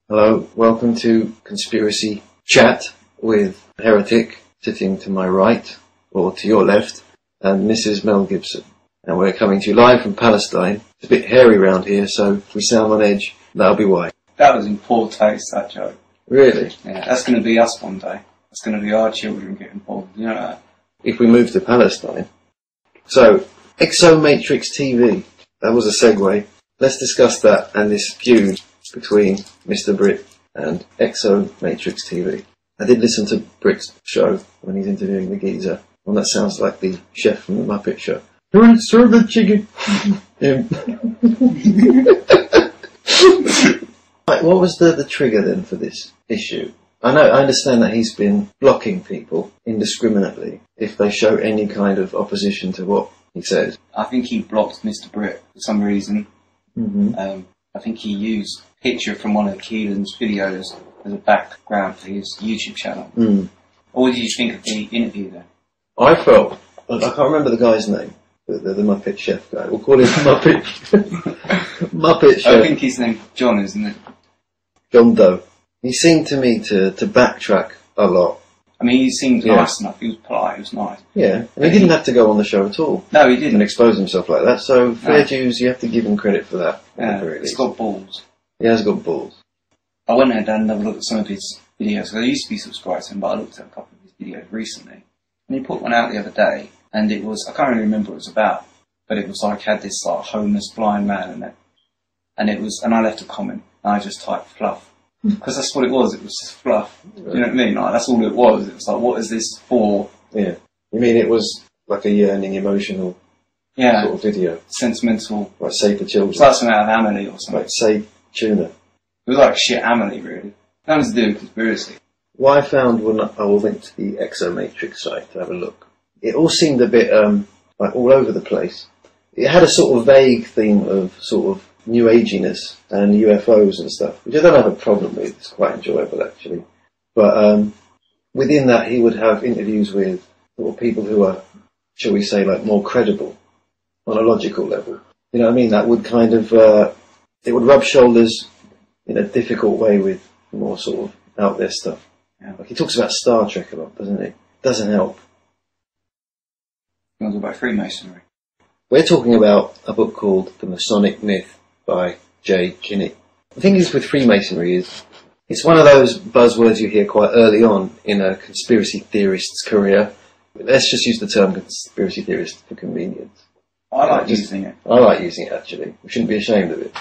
Hello, welcome to Conspiracy Chat with Heretic, sitting to my right, or to your left, and Mrs. Mel Gibson. And we're coming to you live from Palestine. It's a bit hairy round here, so if we sound on edge, that'll be why. That was in poor taste, that joke. Really? Yeah, that's going to be us one day. That's going to be our children getting bored, you know that? If we move to Palestine. So, Exomatrix TV. That was a segue. Let's discuss that and this feud between Mr. Brit and Exomatrix TV. I did listen to Brit's show when he's interviewing the geezer. Well, that sounds like the chef from the Muppet Show. Don't serve the chicken. Right, what was the trigger then for this issue? I understand that he's been blocking people indiscriminately if they show any kind of opposition to what he says. I think he blocked Mr. Brit for some reason. Mm-hmm. I think he used a picture from one of Keelan's videos as a background for his YouTube channel. Mm. What did you think of the interview then? I felt, I can't remember the guy's name, the Muppet Chef guy. We'll call him Muppet Muppet Chef. I think his name's John, isn't it? John Doe. He seemed to me to backtrack a lot. I mean, he seemed nice enough. He was polite. He was nice. Yeah, and he didn't have to go on the show at all. No, he didn't. And expose himself like that. So fair dues, you have to give him credit for that. He's got balls. He has got balls. I went and had another look at some of his videos. I used to be subscribed to him, but I looked at a couple of his videos recently. And he put one out the other day, and it was, I can't really remember what it was about, but it was like, had this like homeless blind man in it. And it was, and I left a comment, and I just typed fluff. Because that's what it was just fluff. Do you know what I mean? Like, that's all it was. It was like, what is this for? Yeah. You mean it was like a yearning, emotional sort of video? Sentimental. Like Say for Children. It's like something out of Amelie or something. Like Say Tuna. It was like shit Amelie, really. Nothing to do with conspiracy. What I found when I will link to the Exomatrix site to have a look, it all seemed a bit like all over the place. It had a sort of vague theme of sort of new aginess and UFOs and stuff, which I don't have a problem with. It's quite enjoyable actually. But within that, he would have interviews with sort of people who are, shall we say, like more credible on a logical level. You know what I mean? That would kind of it would rub shoulders in a difficult way with more sort of out there stuff. Yeah. Like he talks about Star Trek a lot, doesn't he? Doesn't help. You want to talk about Freemasonry? We're talking about a book called The Masonic Myth by J. Kinney. The thing is with Freemasonry is it's one of those buzzwords you hear quite early on in a conspiracy theorist's career. Let's just use the term conspiracy theorist for convenience. I like using it. I like using it actually. We shouldn't be ashamed of it.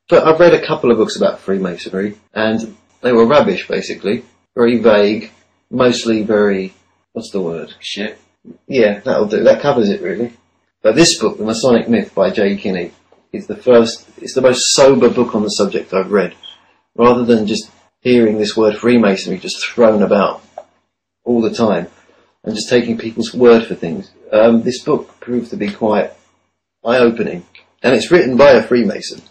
But I've read a couple of books about Freemasonry and they were rubbish basically. Very vague. Mostly very, what's the word? Shit. Yeah, that'll do. That covers it really. But this book, The Masonic Myth by J. Kinney, is it's the most sober book on the subject I've read. Rather than just hearing this word Freemasonry just thrown about all the time and just taking people's word for things. This book proved to be quite eye-opening. And it's written by a Freemason,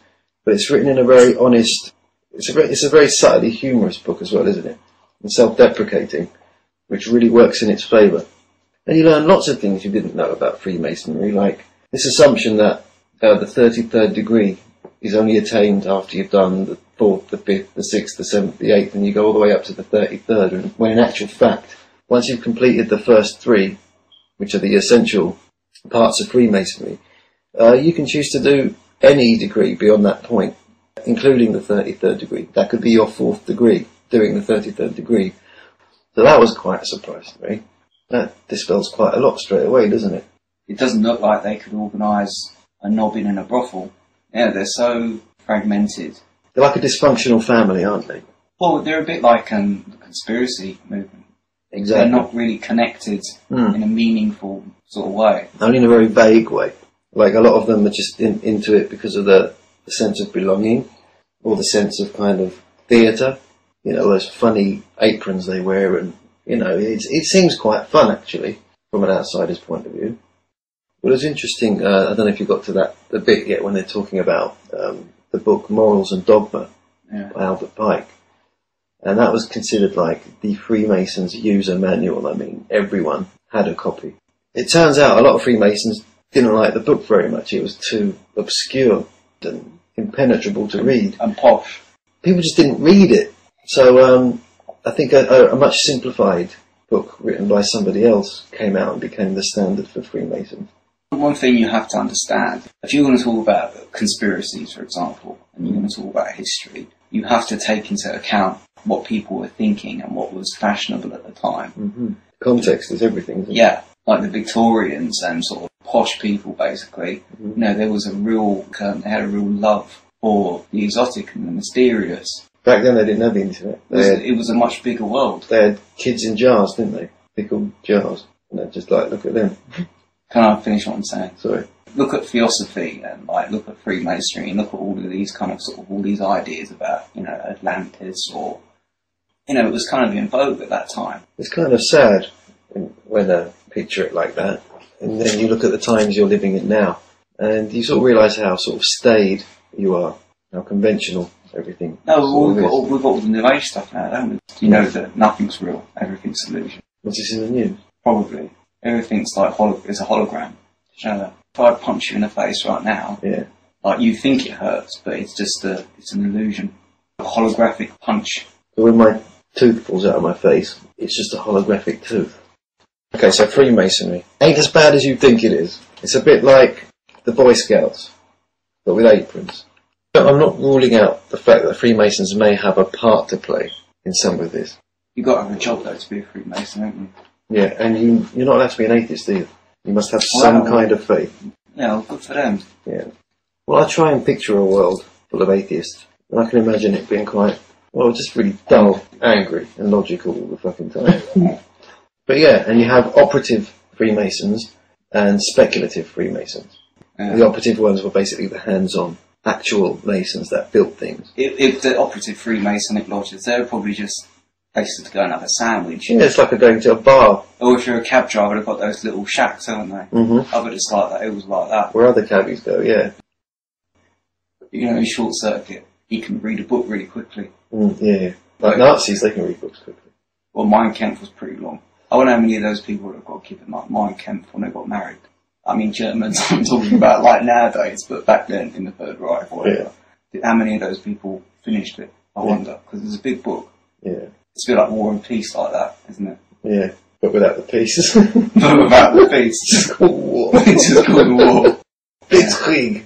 but it's written in a very honest, it's a very subtly humorous book as well, isn't it? And self-deprecating, which really works in its favour. And you learn lots of things you didn't know about Freemasonry, like this assumption that the 33rd degree is only attained after you've done the 4th, the 5th, the 6th, the 7th, the 8th, and you go all the way up to the 33rd, and when in actual fact, once you've completed the first 3, which are the essential parts of Freemasonry, you can choose to do any degree beyond that point, including the 33rd degree. That could be your 4th degree, doing the 33rd degree. So that was quite a surprise to me. That dispels quite a lot straight away, doesn't it? It doesn't look like they could organise a nobbing and a brothel. Yeah, they're so fragmented. They're like a dysfunctional family, aren't they? Well, they're a bit like the conspiracy movement. Exactly. They're not really connected in a meaningful sort of way. Only in a very vague way. Like a lot of them are just into it because of the sense of belonging or the sense of kind of theatre. You know, those funny aprons they wear and, you know, it seems quite fun actually from an outsider's point of view. Well, it's interesting, I don't know if you got to the bit yet when they're talking about the book Morals and Dogma by Albert Pike. And that was considered like the Freemasons' user manual. I mean, everyone had a copy. It turns out a lot of Freemasons didn't like the book very much. It was too obscure and impenetrable to read. And posh. people just didn't read it. So I think a much simplified book written by somebody else came out and became the standard for Freemasons. One thing you have to understand, if you're going to talk about conspiracies, for example, and you're going to talk about history, you have to take into account what people were thinking and what was fashionable at the time. Mm-hmm. Context is everything, isn't it? Yeah, like the Victorians and sort of posh people, basically. Mm-hmm. You know, there was they had a real love for the exotic and the mysterious. Back then they didn't have the internet. It was a much bigger world. They had kids in jars, didn't they? Pickled jars. And they're just like, look at them. Can I finish what I'm saying? Sorry. Look at theosophy and look at Freemasonry and look at all of these kind of all these ideas about, Atlantis or, it was kind of in vogue at that time. It's kind of sad when I picture it like that. And then you look at the times you're living in now and you sort of realise how sort of staid you are, how conventional everything. No, we've got all the new age stuff now, don't we? You know that nothing's real, everything's illusion. What's this in the news? Probably. Everything's like it's a hologram. Show that. If I punch you in the face right now, yeah, you think it hurts, but it's just it's an illusion. A holographic punch. So when my tooth falls out of my face, it's just a holographic tooth. Okay, so Freemasonry ain't as bad as you think it is. It's a bit like the Boy Scouts, but with aprons. I'm not ruling out the fact that the Freemasons may have a part to play in some of this. You've got to have a job though to be a Freemason, haven't you? Yeah, and you're not allowed to be an atheist either. You must have some kind of faith. Yeah, well, good for them. Yeah. Well, I try and picture a world full of atheists, and I can imagine it being quite, just really dull, angry, and logical all the fucking time. But yeah, and you have operative Freemasons and speculative Freemasons. Yeah. The operative ones were basically the hands-on, actual Masons that built things. If the operative Freemasonic lodges, they were probably just places to go and have a sandwich. Yeah, it's like going to a bar. Or if you're a cab driver, they've got those little shacks, haven't they? Mm-hmm. I bet it's like that. It was like that. Where other cabbies go, yeah. In Short Circuit, he can read a book really quickly. Yeah. Like Nazis, they can read books quickly. Well, Mein Kampf was pretty long. I wonder how many of those people have got given like Mein Kampf when they got married. I mean, Germans, I'm talking about like nowadays, but back then in the Third Reich or whatever. Yeah. How many of those people finished it? I wonder, because it's a big book. Yeah. It's a bit like War and Peace like that, isn't it? Yeah, but without the peace. Not without the peace. It's just called war. It's just called war. Blitzkrieg.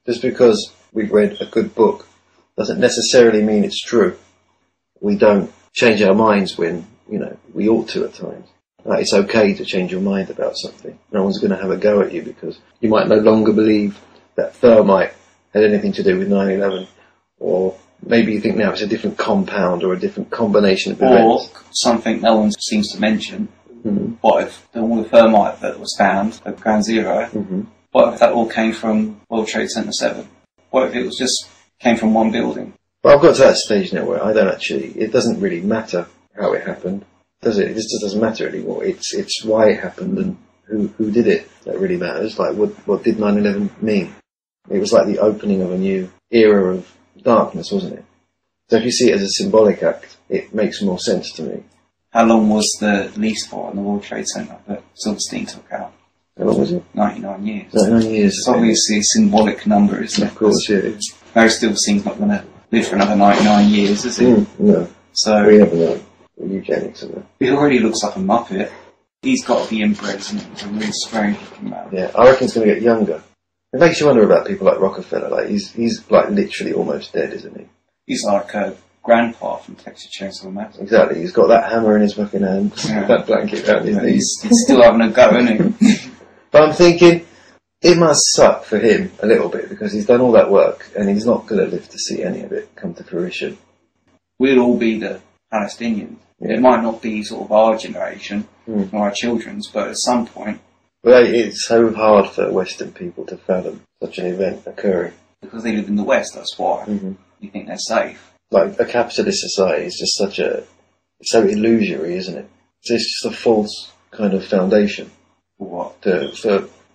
Just because we've read a good book doesn't necessarily mean it's true. We don't change our minds when, we ought to at times. It's okay to change your mind about something. No one's going to have a go at you because you might no longer believe that thermite had anything to do with 9/11, or maybe you think now it's a different compound or a different combination of events. Or something no one seems to mention. Mm-hmm. What if all the thermite that was found at Ground Zero, mm-hmm. what if that all came from World Trade Center 7? What if it was just came from one building? Well, I've got to that stage now where it doesn't really matter how it happened, does it? It just doesn't matter anymore. It's why it happened and who did it that really matters. Like, what did 9/11 mean? It was like the opening of a new era of darkness, wasn't it? So if you see it as a symbolic act, it makes more sense to me. How long was the lease for on the World Trade Center that Silverstein took out? How long was it? 99 years. 99 years. It's obviously a symbolic number, isn't it? Of course, yeah. Mary Silverstein's not going to live for another 99 years, is he? No. So we never know. Eugenics and that. He already looks like a muppet. He's got to be inbred, isn't he? He's a really strange looking man. Yeah, I reckon he's going to get younger. It makes you wonder about people like Rockefeller. Like he's like literally almost dead, isn't he? He's like a grandpa from Texas Chainsaw Massacre. Exactly. He's got that hammer in his fucking hand, yeah. that blanket around his knees. He's still having a go, isn't he? But I'm thinking it must suck for him a little bit because he's done all that work and he's not going to live to see any of it come to fruition. We'll all be the Palestinians. Yeah. It might not be sort of our generation or our children's, but at some point. Well, it's so hard for Western people to fathom such an event occurring. Because they live in the West, that's why. Mm-hmm. You think they're safe. Like, a capitalist society is just it's so illusory, isn't it? It's just a false kind of foundation. For what?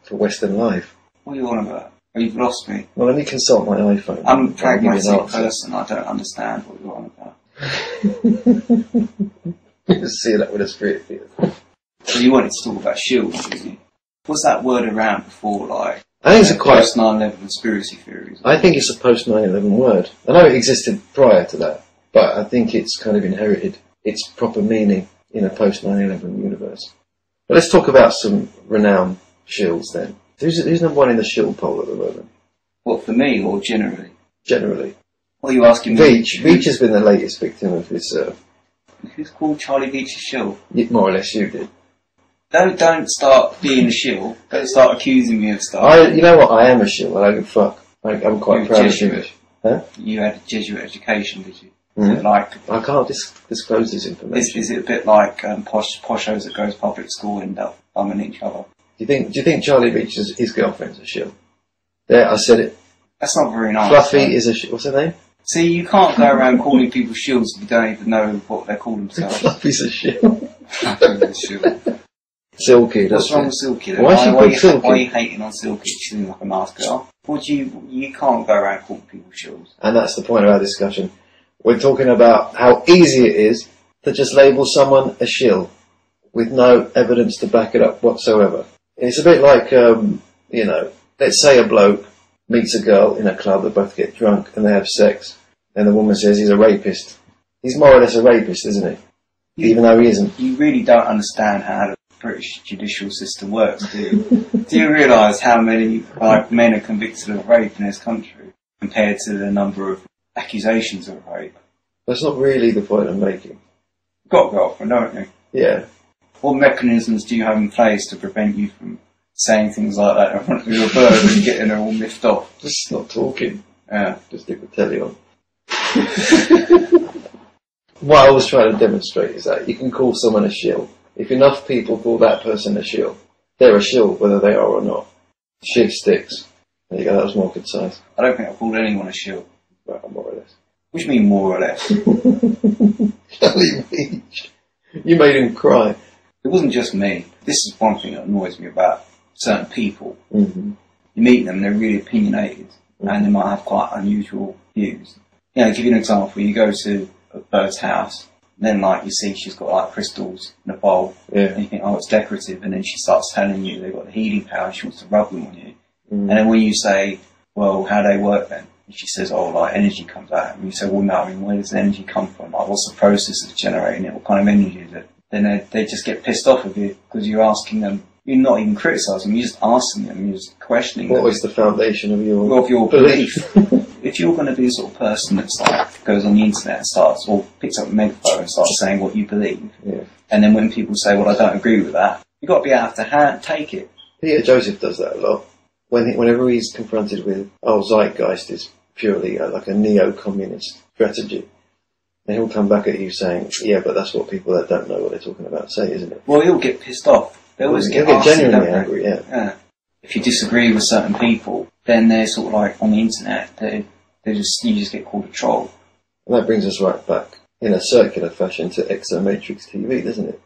For Western life. What are you on about? Oh, you've lost me. Well, let me consult my iPhone. I'm a pragmatic person, I don't understand what you're on about. Just see that with a straight face. So you wanted to talk about shields, didn't you? Was that word around before, like... I think it's a quite... Post 9/11 conspiracy theories. I think it's a post 9/11 word. I know it existed prior to that, but I think it's kind of inherited its proper meaning in a post 9/11 universe. But let's talk about some renowned shills then. Who's number one in the shill poll at the moment? What, for me or generally? Generally. What are you asking me? Veach has been the latest victim of this. Who's called Charlie Veach a shill? More or less you did. Don't start being a shill. Don't start accusing me of stuff. You know what? I am a shill. I don't give a fuck. I'm quite proud of you. Huh? You had a Jesuit education, did you? Mm-hmm. Like, I can't disclose this information. Is it a bit like poshos that goes public school end up bumming each other? Do you think Charlie Veach his girlfriend's a shill? There, I said it. That's not very nice. Fluffy is a shill. What's her name? See, you can't go around calling people shills if you don't even know what they call themselves. Fluffy's a shill. Fluffy's a shill. Silky. What's wrong with Silky? Why are you hating on Silky? She seems like a nice girl. You can't go around calling people shills. And that's the point of our discussion. We're talking about how easy it is to just label someone a shill with no evidence to back it up whatsoever. It's a bit like, let's say a bloke meets a girl in a club, they both get drunk and they have sex, and the woman says he's a rapist. He's more or less a rapist, isn't he? Even though he isn't. You really don't understand how the British judicial system works, do you? Do you realise how many men are convicted of rape in this country compared to the number of accusations of rape? That's not really the point I'm making. You've got a girlfriend, don't you? Yeah. What mechanisms do you have in place to prevent you from saying things like that in front of your bird and getting her all miffed off? Just not talking. Yeah. Just stick the telly on. What I was trying to demonstrate is that you can call someone a shill. If enough people call that person a shill, they're a shill whether they are or not. Shit sticks. There you go, that was more concise. I don't think I've called anyone a shill. Well, more or less. What do you mean, more or less? Charlie Veach. You made him cry. It wasn't just me. This is one thing that annoys me about certain people. Mm-hmm. You meet them, they're really opinionated, and they might have quite unusual views. You know, I'll give you an example. You go to a bird's house, and then you see she's got crystals in a bowl, and you think, oh, it's decorative, and then she starts telling you they've got the healing power, she wants to rub them on you. And then when you say, well, how do they work then? And she says, oh, energy comes out. And you say, well, no, I mean, where does the energy come from? What's the process of generating it? What kind of energy is it? Then they just get pissed off with you because you're asking them. You're not even criticising, you're just asking them, you're just questioning them. What is the foundation of your belief? If you're going to be the sort of person that's goes on the internet and starts, or picks up a megaphone and starts saying what you believe, and then when people say, well, I don't agree with that, you've got to be able to take it. Peter Joseph does that a lot. Whenever he's confronted with, zeitgeist is purely like a neo-communist strategy, and he'll come back at you saying, yeah, but that's what people that don't know what they're talking about say, isn't it? Well, he'll get pissed off. They always get genuinely angry, yeah. If you disagree with certain people, then they're sort of on the internet, you just get called a troll. And that brings us right back, in a circular fashion, to Exomatrix TV, doesn't it?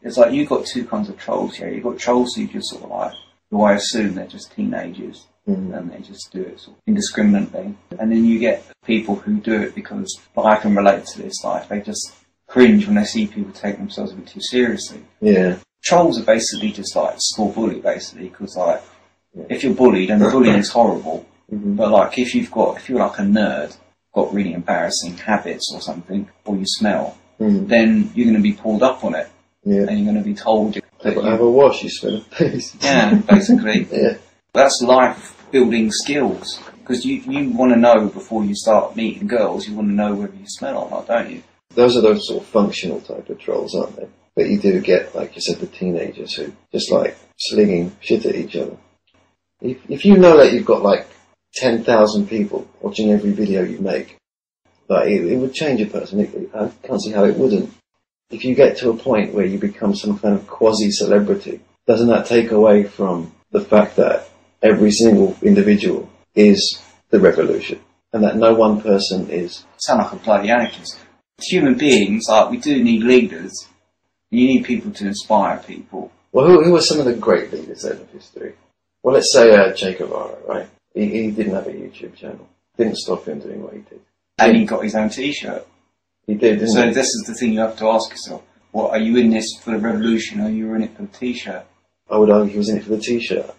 It's you've got two kinds of trolls here. You've got trolls who just sort of who I assume they're just teenagers, and they just do it sort of indiscriminately. And then you get people who do it because, I can relate to this, they just cringe when they see people take themselves a bit too seriously. Yeah. Trolls are basically just school bully, basically, because if you're bullied, and bullying is horrible, but if you're like a nerd, got really embarrassing habits or something, or you smell, then you're going to be pulled up on it, and you're going to be told that have a wash, you smell of piss. Yeah, basically. Yeah. That's life building skills, because you want to know before you start meeting girls, you want to know whether you smell or not, don't you? Those are those sort of functional type of trolls, aren't they? But you do get, like you said, the teenagers who just slinging shit at each other. If you know that you've got 10,000 people watching every video you make, it would change a person. I can't see how it wouldn't. If you get to a point where you become some kind of quasi-celebrity, doesn't that take away from the fact that every single individual is the revolution, and that no one person is? Sound like a bloody anarchist. As human beings, we do need leaders. You need people to inspire people. Well, who were some of the great leaders then of history? Well, let's say Che Guevara, right? He didn't have a YouTube channel. Didn't stop him doing what he did. And he got his own T-shirt. He did, didn't he? So this is the thing you have to ask yourself. Are you in this for the revolution, or are you in it for the T-shirt? I would argue he was in it for the T-shirt.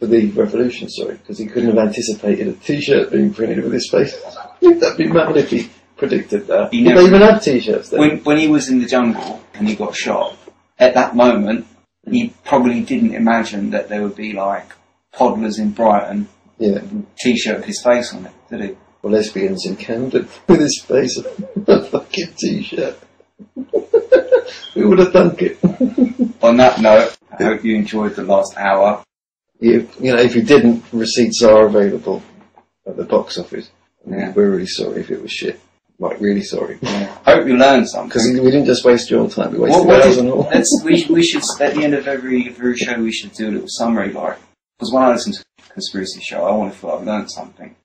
For the revolution, sorry, because he couldn't have anticipated a T-shirt being printed with his face. That'd be mad if he predicted that. Did they even have T-shirts then? When he was in the jungle and he got shot, at that moment, he probably didn't imagine that there would be like toddlers in Brighton with a T-shirt with his face on it, did he? Or lesbians in Camden with his face on a fucking T-shirt. Who would have thunk it? On that note, I hope you enjoyed the last hour. You know, if you didn't, receipts are available at the box office. Yeah. We're really sorry if it was shit. Like, really sorry. Yeah. Hope you learned something. Because we didn't just waste your time, we wasted ours and all. We should, at the end of every show, we should do a little summary, like, because when I listen to a conspiracy show, I want to feel I've learned something.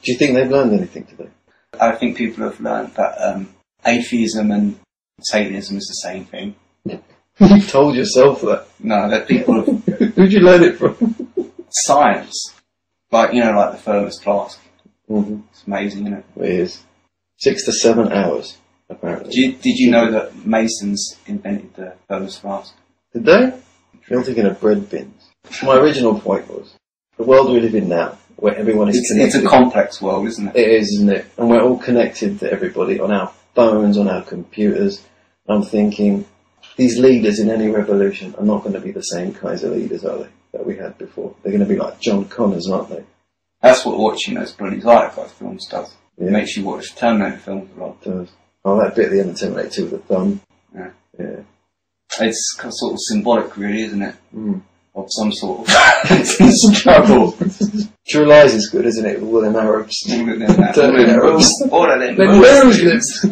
Do you think they've learned anything today? I think people have learned that atheism and Satanism is the same thing. You told yourself that. No, that people have... Who'd you learn it from? Science. Like, you know, like the thermos flask. Mm-hmm. It's amazing, isn't it? It is. 6 to 7 hours, apparently. Did you know that Masons invented the thermos flask? Did they? You're thinking of bread bins. My original point was, the world we live in now, where everyone is connected. It's a complex world, isn't it? It is, isn't it? And we're all connected to everybody on our phones, on our computers. I'm thinking, these leaders in any revolution are not going to be the same kinds of leaders, are they, that we had before? They're going to be like John Connors, aren't they? That's what watching those bloody Zeitgeist films does. Yeah. It makes you watch Terminator films a lot. It does. Oh, that bit at the end of Terminator 2 with the thumb. Yeah. Yeah. It's sort of symbolic, really, isn't it? Mm. Of some sort of struggle. True Lies is good, isn't it? With all them Arabs. All of them Arabs. All of them Muslims.